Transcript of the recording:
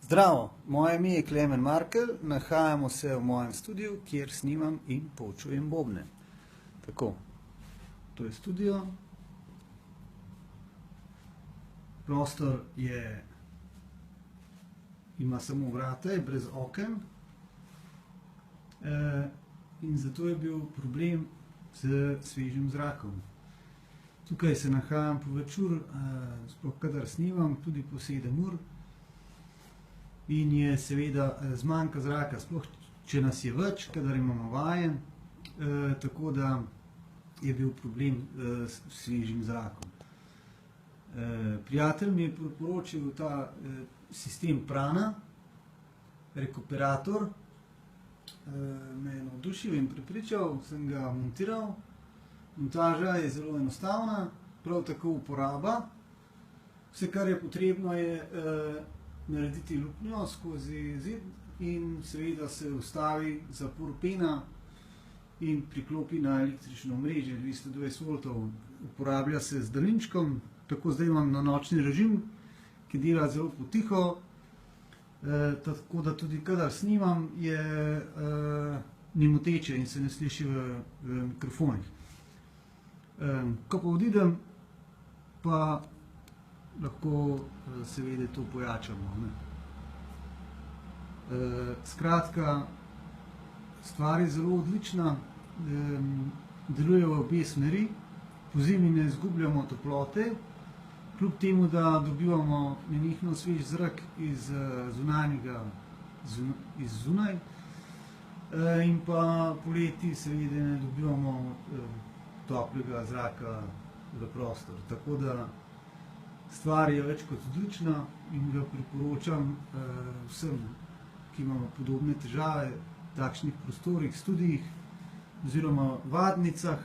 Zdravo, moje ime je Klemen Markel, nahajamo se v mojem studiu, kjer snimam in poučujem bobne. Tako, to je studio. Prostor ima samo vrata, je brez oken. In zato je bil problem z svežim zrakom. Tukaj se nahajam po večer, sploh kadar snimam, tudi po 7 ur. In je seveda zmanjka zraka, sploh če nas je več, kadar imamo vaje, tako da je bil problem s svežim zrakom. Prijatelj mi je priporočil ta sistem Prana, rekuperator, me je navdušil in prepričal, sem ga montiral. Montaža je zelo enostavna, prav tako uporaba. Vse, kar je potrebno, je narediti luknjo skozi zid in seveda se vstavi zapor pena in priklopi na električno omrežje 220 voltov. Uporablja se z daljinčkom, tako zdaj imam na nočni režim, ki dela zelo potiho, tako da tudi kadar snimam, ni moteče in se ne sliši v mikrofonih. Ko pa odidem, pa lahko seveda to pojačamo. Skratka, stvar je zelo odlična, deluje v obe smeri, pozimi ne izgubljamo toplote, kljub temu, da dobivamo nenehno svež zrak iz zunaj, in pa poleti seveda ne dobivamo toplega zraka v prostor. Tako da stvar je več kot odlična in ga priporočam vsem, ki imamo podobne težave v takšnih prostorih, studijih oziroma vadnicah.